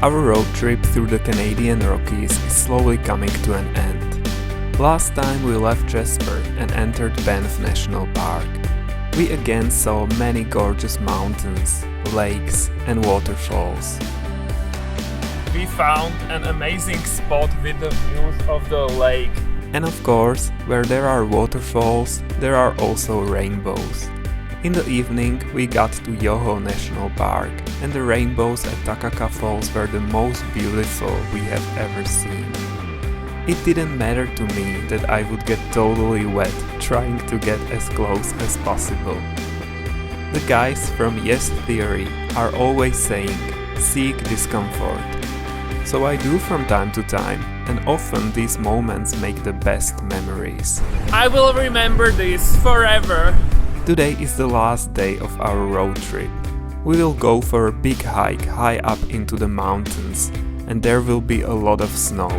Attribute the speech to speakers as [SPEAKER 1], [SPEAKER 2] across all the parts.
[SPEAKER 1] Our road trip through the Canadian Rockies is slowly coming to an end. Last time we left Jasper and entered Banff National Park. We again saw many gorgeous mountains, lakes and waterfalls. We found an amazing spot with the views of the lake. And of course, where there are waterfalls, there are also rainbows. In the evening, we got to Yoho National Park, and the rainbows at Takaka Falls were the most beautiful we have ever seen. It didn't matter to me that I would get totally wet trying to get as close as possible. The guys from Yes Theory are always saying, seek discomfort. So I do from time to time, and often these moments make the best memories. I will remember this forever! Today is the last day of our road trip. We will go for a big hike high up into the mountains, and there will be a lot of snow.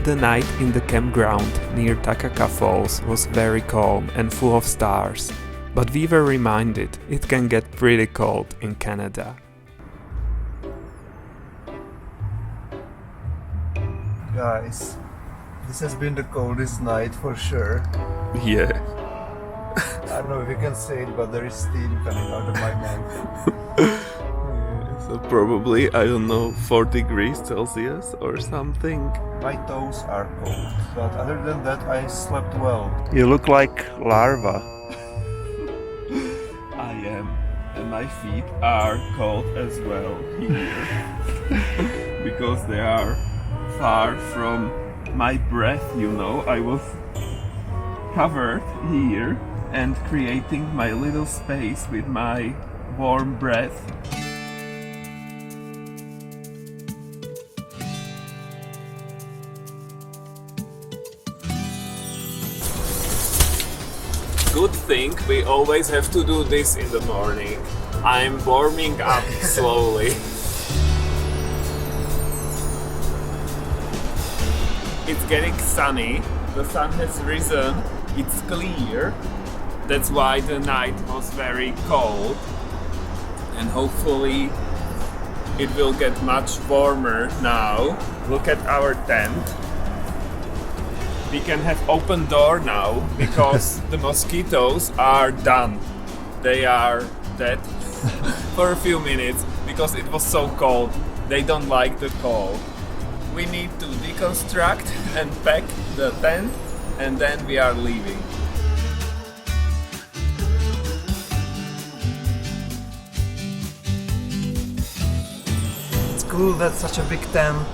[SPEAKER 1] The night in the campground near Takaka Falls was very calm and full of stars, but we were reminded it can get pretty cold in Canada.
[SPEAKER 2] Guys, this has been the coldest night for sure.
[SPEAKER 1] Yeah.
[SPEAKER 2] I don't know if you can see it, but there is steam coming out of my mouth.
[SPEAKER 1] Yeah, so probably, I don't know, 4 degrees Celsius or something.
[SPEAKER 2] My toes are cold, but other than that I slept well.
[SPEAKER 3] You look like larva.
[SPEAKER 1] I am, and my feet are cold as well here. Because they are far from my breath, you know. I was covered here and creating my little space with my warm breath. Good thing we always have to do this in the morning. I'm warming up slowly. It's getting sunny, the sun has risen, it's clear. That's why the night was very cold, and hopefully it will get much warmer now. Look at our tent. We can have open door now because the mosquitoes are done. They are dead for a few minutes because it was so cold. They don't like the cold. We need to deconstruct and pack the tent, and then we are leaving.
[SPEAKER 2] It's cool that such a big tent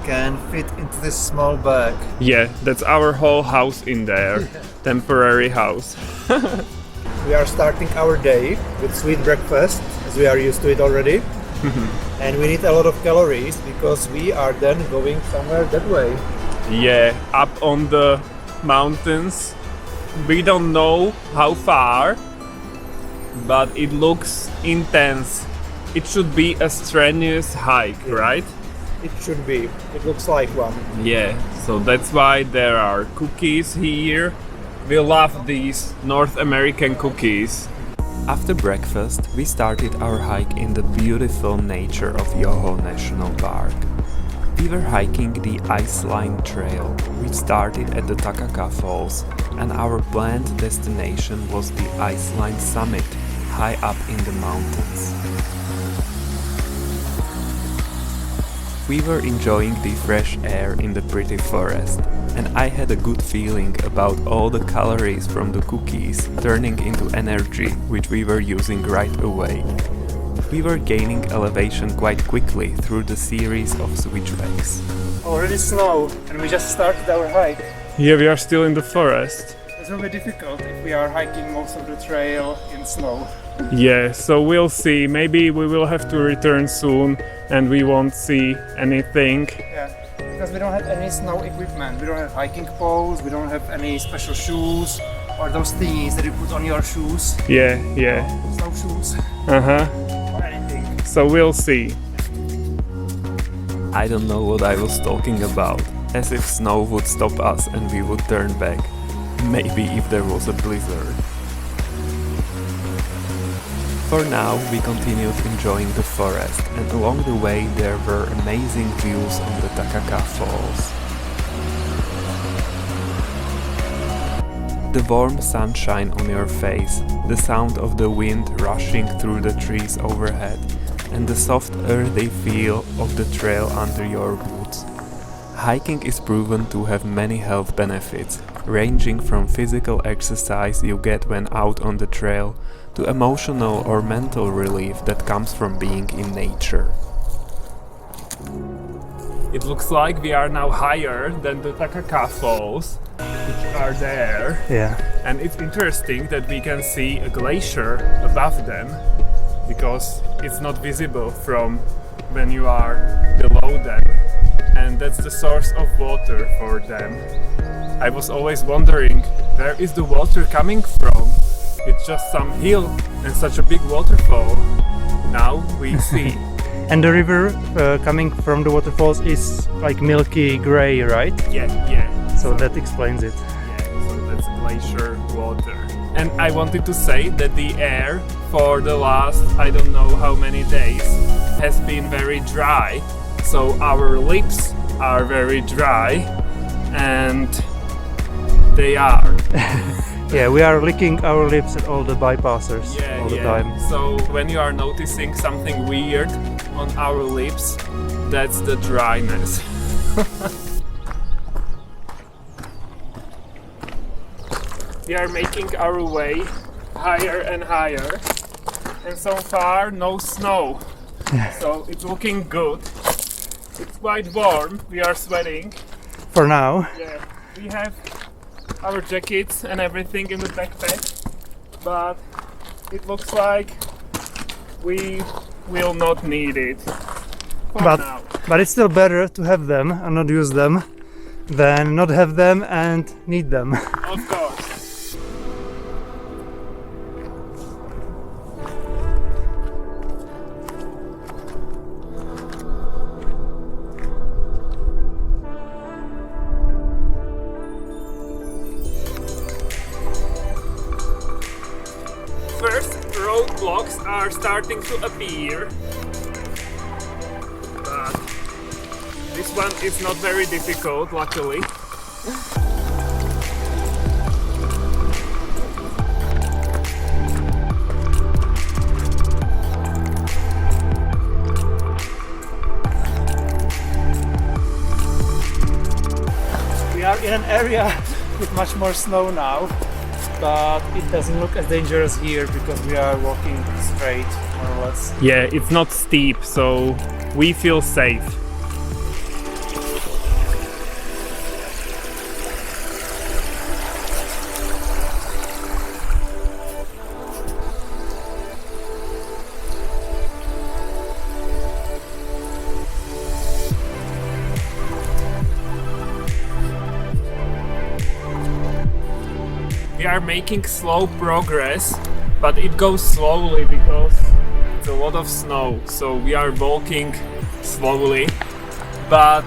[SPEAKER 2] can fit into this small bag.
[SPEAKER 1] Yeah, that's our whole house in there. Temporary house.
[SPEAKER 2] We are starting our day with sweet breakfast, as we are used to it already. And we need a lot of calories because we are then going somewhere that way.
[SPEAKER 1] Yeah, up on the mountains. We don't know how far, but it looks intense. It should be a strenuous hike, right?
[SPEAKER 2] It should be. It looks like one.
[SPEAKER 1] Yeah, so that's why there are cookies here. We love these North American cookies. After breakfast, we started our hike in the beautiful nature of Yoho National Park. We were hiking the Iceline trail, which started at the Takaka Falls, and our planned destination was the Iceline summit, high up in the mountains. We were enjoying the fresh air in the pretty forest, and I had a good feeling about all the calories from the cookies turning into energy, which we were using right away. We were gaining elevation quite quickly through the series of switchbacks.
[SPEAKER 4] Already snow, and we just started our hike.
[SPEAKER 1] Yeah, we are still in the forest.
[SPEAKER 4] It will be difficult if we are hiking most of the trail in snow.
[SPEAKER 1] Yeah, so we'll see. Maybe we will have to return soon and we won't see anything.
[SPEAKER 4] Yeah, because we don't have any snow equipment. We don't have hiking poles, we don't have any special shoes or those thingies that you put on your shoes.
[SPEAKER 1] Yeah.
[SPEAKER 4] Snow shoes
[SPEAKER 1] Uh-huh.
[SPEAKER 4] or anything.
[SPEAKER 1] So we'll see. I don't know what I was talking about. As if snow would stop us and we would turn back. Maybe if there was a blizzard. For now, we continued enjoying the forest, and along the way there were amazing views on the Takaka Falls. The warm sunshine on your face, the sound of the wind rushing through the trees overhead, and the soft earthy feel of the trail under your boots. Hiking is proven to have many health benefits, ranging from physical exercise you get when out on the trail to emotional or mental relief that comes from being in nature. It looks like we are now higher than the Takaka Falls, which are there.
[SPEAKER 4] Yeah.
[SPEAKER 1] And it's interesting that we can see a glacier above them, because it's not visible from when you are below them. And that's the source of water for them. I was always wondering, where is the water coming from? It's just some hill and such a big waterfall. Now we see.
[SPEAKER 4] And the river coming from the waterfalls is like milky gray, right?
[SPEAKER 1] Yeah.
[SPEAKER 4] So that explains it.
[SPEAKER 1] Yeah, so that's glacier water. And I wanted to say that the air for the last I don't know how many days has been very dry. So our lips are very dry, and they are.
[SPEAKER 4] Yeah, we are licking our lips at all the bypassers all the time.
[SPEAKER 1] So when you are noticing something weird on our lips, that's the dryness. We are making our way higher and higher, and so far no snow. So it's looking good. It's quite warm, we are sweating.
[SPEAKER 4] For now.
[SPEAKER 1] Yeah, we have our jackets and everything in the backpack, but it looks like we will not need it for now.
[SPEAKER 4] But it's still better to have them and not use them than not have them and need them.
[SPEAKER 1] Of course. First roadblocks are starting to appear, but this one is not very difficult, luckily.
[SPEAKER 4] We are in an area with much more snow now, but it doesn't look as dangerous here because we are walking straight, more or less.
[SPEAKER 1] Yeah, it's not steep, so we feel safe. We are making slow progress, but it goes slowly because it's a lot of snow, so we are walking slowly, but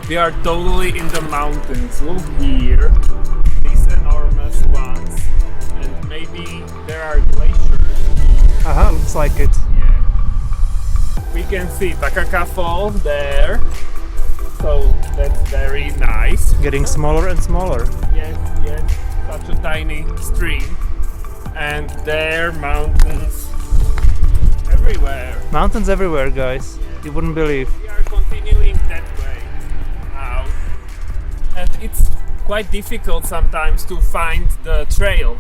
[SPEAKER 1] we are totally in the mountains. Look here, these enormous ones, and maybe there are glaciers.
[SPEAKER 4] Looks like it.
[SPEAKER 1] Yeah. We can see Takaka Falls there, so that's very nice.
[SPEAKER 4] Getting smaller and smaller.
[SPEAKER 1] Yes. Such a tiny stream, and there mountains everywhere.
[SPEAKER 4] Mountains everywhere, guys. You wouldn't believe.
[SPEAKER 1] We are continuing that way now, and it's quite difficult sometimes to find the trail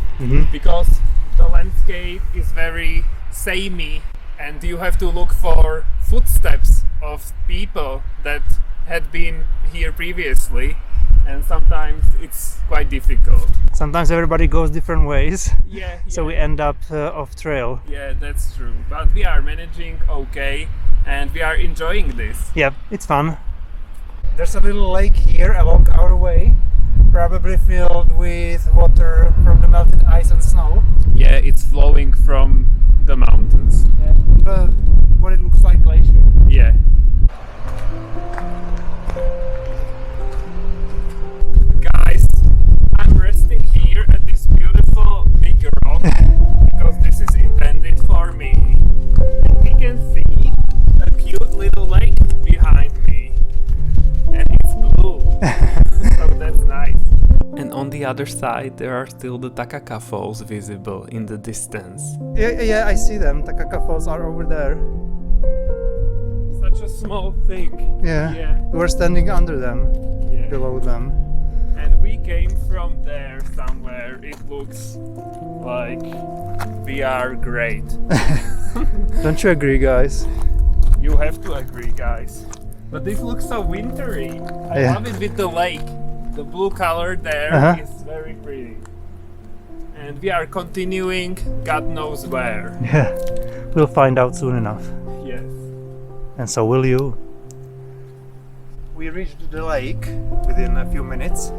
[SPEAKER 1] because the landscape is very samey, and you have to look for footsteps of people that had been here previously, and sometimes it's quite difficult.
[SPEAKER 4] Sometimes everybody goes different ways,
[SPEAKER 1] Yeah.
[SPEAKER 4] so we end up off trail.
[SPEAKER 1] Yeah, that's true. But we are managing okay, and we are enjoying this.
[SPEAKER 4] Yep, it's fun.
[SPEAKER 2] There's a little lake here along our way, probably filled with water from the melted ice and snow.
[SPEAKER 1] Yeah, it's flowing from the mountains.
[SPEAKER 2] What it looks like glacier.
[SPEAKER 1] Yeah. Guys, I'm resting here at this beautiful big rock because this is intended for me. the other side, there are still the Takaka Falls visible in the distance.
[SPEAKER 4] Yeah, I see them. Takaka Falls are over there.
[SPEAKER 1] Such a small thing.
[SPEAKER 4] Yeah. We're standing under them, below them.
[SPEAKER 1] And we came from there somewhere. It looks like we are great.
[SPEAKER 4] Don't you agree, guys?
[SPEAKER 1] You have to agree, guys. But this looks so wintry. I
[SPEAKER 4] Yeah.
[SPEAKER 1] love it with the lake. The blue color there is very pretty. And we are continuing God knows where.
[SPEAKER 4] Yeah. We'll find out soon enough.
[SPEAKER 1] Yes.
[SPEAKER 4] And so will you. We reached the lake within a few minutes.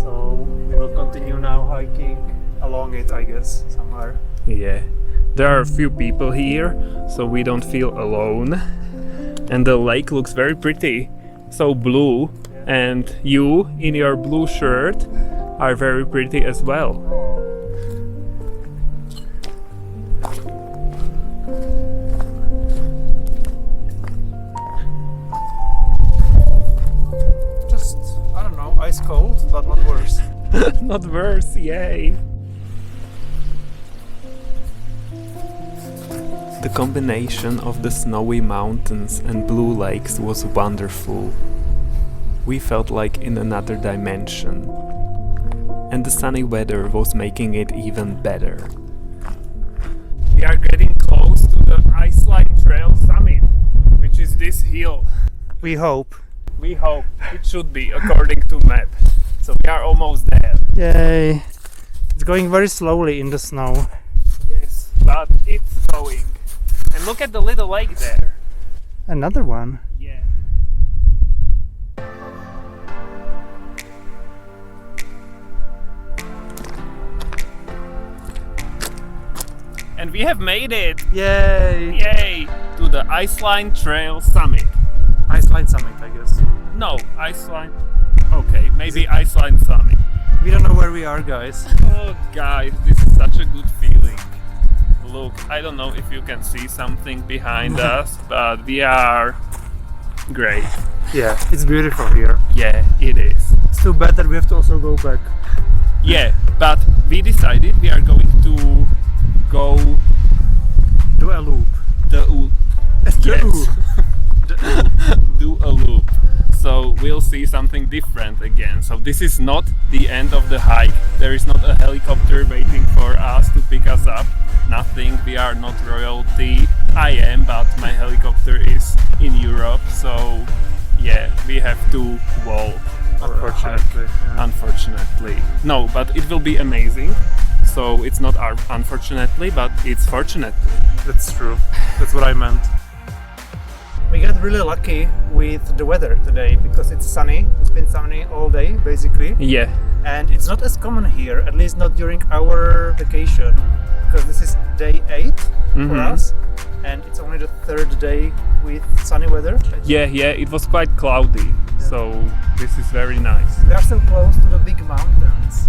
[SPEAKER 4] So we will continue now hiking along it, I guess, somewhere.
[SPEAKER 1] Yeah. There are a few people here, so we don't feel alone. And the lake looks very pretty. So blue. And you, in your blue shirt, are very pretty as well.
[SPEAKER 4] Just, I don't know, ice cold, but not worse.
[SPEAKER 1] Not worse, yay! The combination of the snowy mountains and blue lakes was wonderful. We felt like in another dimension. And the sunny weather was making it even better. We are getting close to the Iceline Trail summit, which is this hill.
[SPEAKER 4] We hope.
[SPEAKER 1] We hope it should be according to map. So we are almost there.
[SPEAKER 4] Yay! It's going very slowly in the snow.
[SPEAKER 1] Yes, but it's going. And look at the little lake there.
[SPEAKER 4] Another one.
[SPEAKER 1] Yeah. And we have made it!
[SPEAKER 4] Yay!
[SPEAKER 1] Yay! To the Iceline Trail summit.
[SPEAKER 4] Iceline summit, I guess.
[SPEAKER 1] No, Iceline. Okay, maybe Iceline summit.
[SPEAKER 4] We don't know where we are, guys.
[SPEAKER 1] Oh, guys, this is such a good feeling. Look, I don't know if you can see something behind us, but we are great.
[SPEAKER 4] Yeah, it's beautiful here.
[SPEAKER 1] Yeah, it is.
[SPEAKER 4] It's too bad that we have to also go back.
[SPEAKER 1] Yeah, but we decided we are going to go
[SPEAKER 4] Do a loop.
[SPEAKER 1] Yes. Do a loop. So we'll see something different again. So this is not the end of the hike. There is not a helicopter waiting for us to pick us up. Nothing. We are not royalty. I am, but my helicopter is in Europe. So yeah, we have to walk.
[SPEAKER 4] Unfortunately. Yeah.
[SPEAKER 1] Unfortunately. No, but it will be amazing. So it's not unfortunately, but it's fortunately.
[SPEAKER 4] That's true. That's what I meant. We got really lucky with the weather today because it's sunny. It's been sunny all day, basically.
[SPEAKER 1] Yeah.
[SPEAKER 4] And it's not as common here, at least not during our vacation, because this is day 8 for us, and it's only the 3rd day with sunny weather.
[SPEAKER 1] Yeah, it was quite cloudy, so this is very nice.
[SPEAKER 4] We are still close to the big mountains.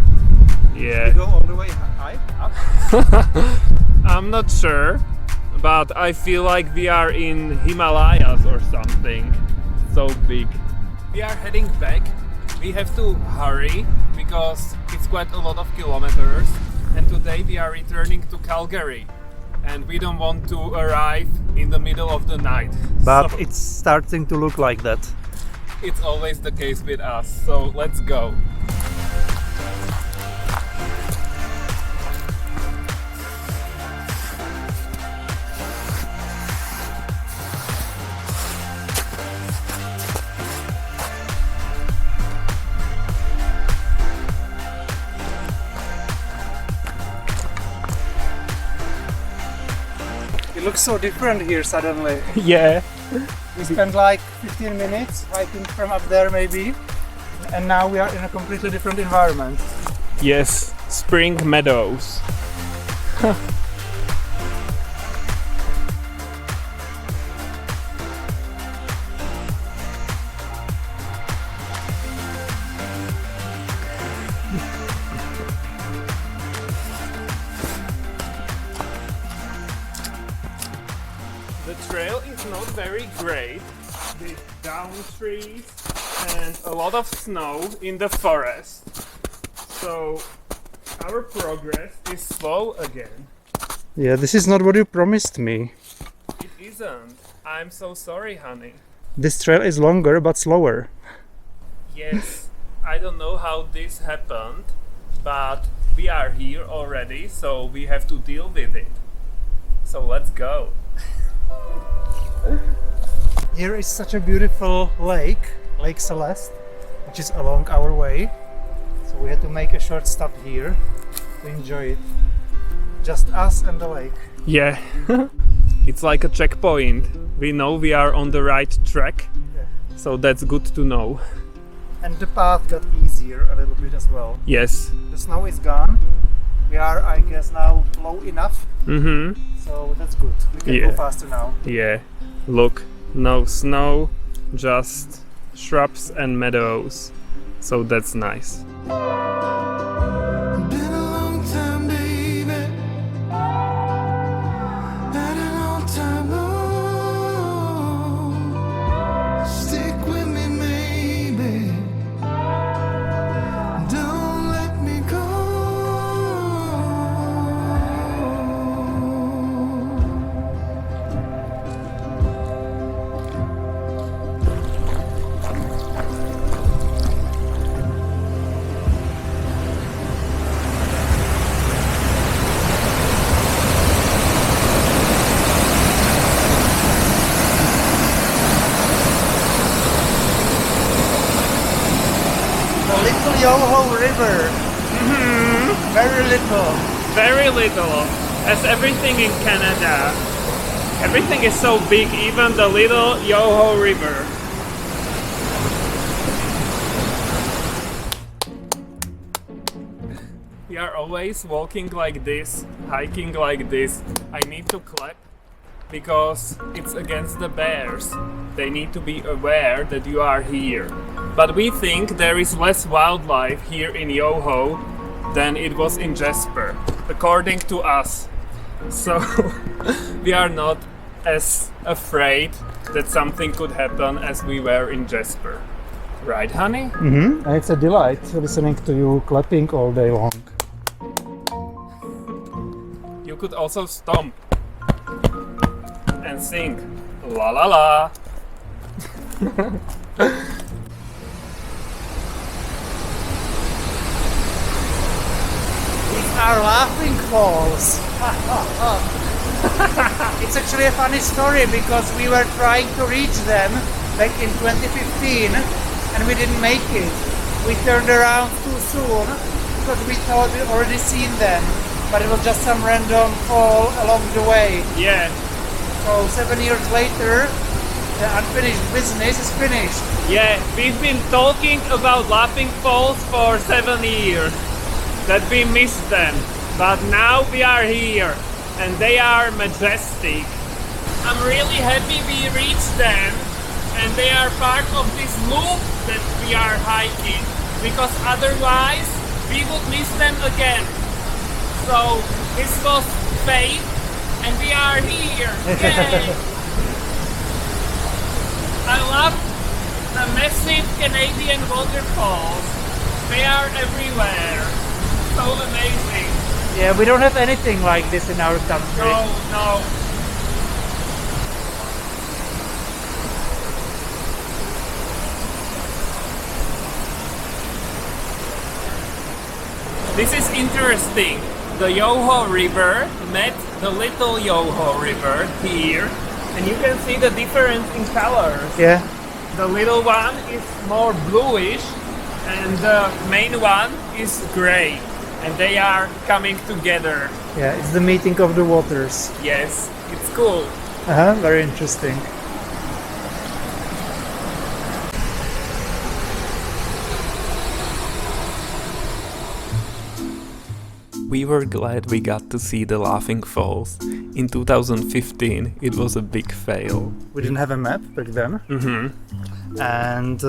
[SPEAKER 1] Yeah.
[SPEAKER 4] We go all the way high up.
[SPEAKER 1] I'm not sure, but I feel like we are in Himalayas or something. So big. We are heading back. We have to hurry because it's quite a lot of kilometers, and today we are returning to Calgary, and we don't want to arrive in the middle of the night.
[SPEAKER 4] But
[SPEAKER 1] So
[SPEAKER 4] it's starting to look like that.
[SPEAKER 1] it's always the case with us, so let's go.
[SPEAKER 4] It looks so different here suddenly.
[SPEAKER 1] Yeah.
[SPEAKER 4] We spent like 15 minutes hiking from up there maybe, and now we are in a completely different environment.
[SPEAKER 1] Yes, spring meadows. The trail is not very great, with down trees and a lot of snow in the forest. So our progress is slow again.
[SPEAKER 4] Yeah, this is not what you promised me.
[SPEAKER 1] It isn't. I'm so sorry, honey.
[SPEAKER 4] This trail is longer but slower.
[SPEAKER 1] Yes, I don't know how this happened, but we are here already, so we have to deal with it. So let's go.
[SPEAKER 4] Here is such a beautiful lake, Lake Celeste, which is along our way. So we had to make a short stop here to enjoy it. Just us and the lake.
[SPEAKER 1] Yeah, it's like a checkpoint. We know we are on the right track, so that's good to know.
[SPEAKER 4] And the path got easier a little bit as well.
[SPEAKER 1] Yes.
[SPEAKER 4] The snow is gone. We are, I guess, now low enough.
[SPEAKER 1] Mm-hmm.
[SPEAKER 4] So that's good. We can go faster now.
[SPEAKER 1] Yeah. Look, no snow, just shrubs and meadows. So that's nice.
[SPEAKER 5] Been a long time, baby. Been a long time, oh. Stick with me, maybe. Don't let me go.
[SPEAKER 4] The little Yoho River. Very little.
[SPEAKER 1] Very little, as everything in Canada. Everything is so big, even the little Yoho River. We are always walking like this, hiking like this. I need to clap because it's against the bears. They need to be aware that you are here. But we think there is less wildlife here in Yoho than it was in Jasper, according to us. So we are not as afraid that something could happen as we were in Jasper. Right, honey?
[SPEAKER 4] Mm-hmm. It's a delight listening to you clapping all day long.
[SPEAKER 1] You could also stomp and sing la la la.
[SPEAKER 4] These are laughing falls. It's actually a funny story because we were trying to reach them back in 2015 and we didn't make it. We turned around too soon because we thought we'd already seen them, but it was just some random fall along the way.
[SPEAKER 1] Yeah,
[SPEAKER 4] So 7 years later, the unfinished business is finished.
[SPEAKER 1] yeah, we've been talking about Laughing Falls for 7 years, that we missed them, but now we are here, and they are majestic. I'm really happy we reached them, and they are part of this loop that we are hiking, because otherwise we would miss them again. So this was fate, and we are here. Yay! I love the massive Canadian waterfalls. They are everywhere. So amazing.
[SPEAKER 4] Yeah, we don't have anything like this in our country.
[SPEAKER 1] No, no. This is interesting. The Yoho River met the little Yoho River here, and you can see the difference in colors.
[SPEAKER 4] Yeah.
[SPEAKER 1] The little one is more bluish, and the main one is gray, and they are coming together.
[SPEAKER 4] Yeah, it's the meeting of the waters.
[SPEAKER 1] Yes, it's cool.
[SPEAKER 4] Very interesting.
[SPEAKER 1] We were glad we got to see the Laughing Falls. In 2015, it was a big fail.
[SPEAKER 4] We didn't have a map back then.
[SPEAKER 1] Mm-hmm.
[SPEAKER 4] And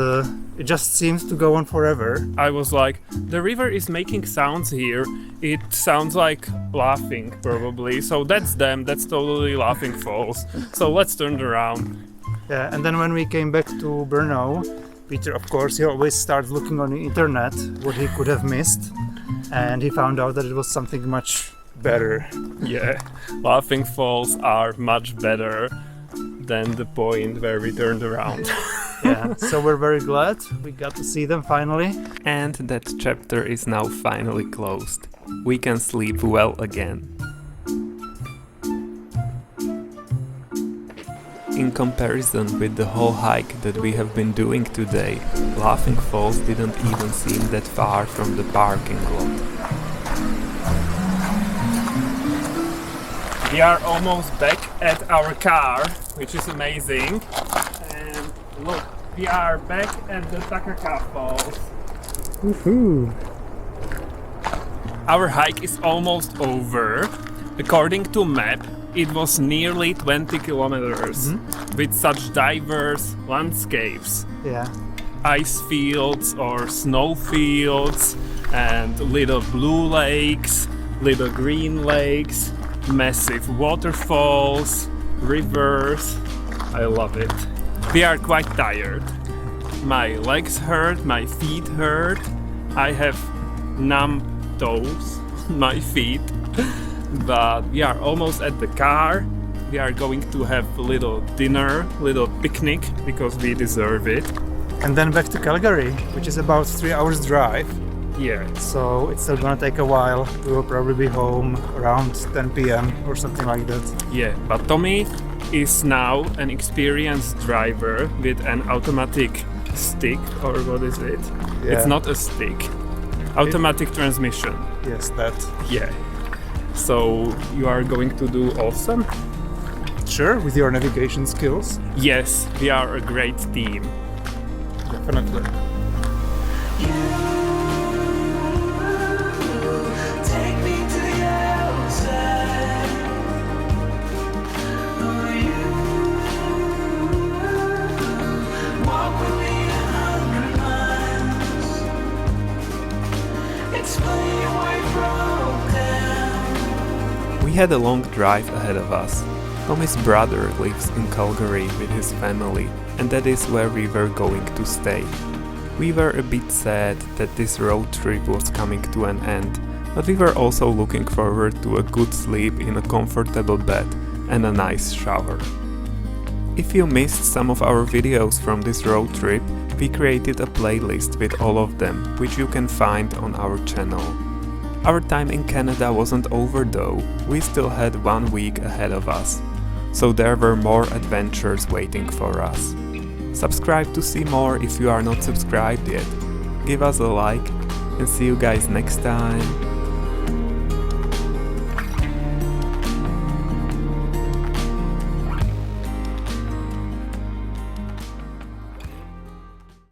[SPEAKER 4] it just seems to go on forever.
[SPEAKER 1] I was like, the river is making sounds here. It sounds like laughing, probably. So that's them. That's totally Laughing Falls. So let's turn around.
[SPEAKER 4] Yeah, and then when we came back to Brno, Peter, of course, he always starts looking on the internet what he could have missed. and he found out that it was something much better.
[SPEAKER 1] Yeah, Laughing Falls are much better than the point where we turned around.
[SPEAKER 4] Yeah, so we're very glad we got to see them finally.
[SPEAKER 1] And that chapter is now finally closed. We can sleep well again. In comparison with the whole hike that we have been doing today, Laughing Falls didn't even seem that far from the parking lot. We are almost back at our car, which is amazing. And look, we are back at the Takaka Falls.
[SPEAKER 4] Woohoo!
[SPEAKER 1] Our hike is almost over. According to map, it was nearly 20 kilometers with such diverse landscapes.
[SPEAKER 4] Yeah.
[SPEAKER 1] Ice fields or snow fields and little blue lakes, little green lakes, massive waterfalls, rivers. I love it. We are quite tired. My legs hurt, my feet hurt. I have numb toes, my feet. But we are almost at the car. We are going to have a little dinner, little picnic, because we deserve it.
[SPEAKER 4] And then back to Calgary, which is about 3 hours drive.
[SPEAKER 1] Yeah.
[SPEAKER 4] So it's still gonna take a while. We will probably be home around 10 p.m. or something like that.
[SPEAKER 1] Yeah, but Tommy is now an experienced driver with an automatic stick, or what is it?
[SPEAKER 4] Yeah.
[SPEAKER 1] It's not a stick. Automatic transmission.
[SPEAKER 4] Yes, that.
[SPEAKER 1] Yeah. So you are going to do awesome?
[SPEAKER 4] Sure, with your navigation skills.
[SPEAKER 1] Yes, we are a great team.
[SPEAKER 4] Definitely.
[SPEAKER 5] Take me to the outside. Walk with me 100 miles. Explain why you broke down.
[SPEAKER 1] We had a long drive ahead of us. Tommy's brother lives in Calgary with his family, and that is where we were going to stay. We were a bit sad that this road trip was coming to an end, but we were also looking forward to a good sleep in a comfortable bed and a nice shower. If you missed some of our videos from this road trip, we created a playlist with all of them, which you can find on our channel. Our time in Canada wasn't over though, we still had 1 week ahead of us. So there were more adventures waiting for us. Subscribe to see more if you are not subscribed yet. Give us a like and see you guys next time.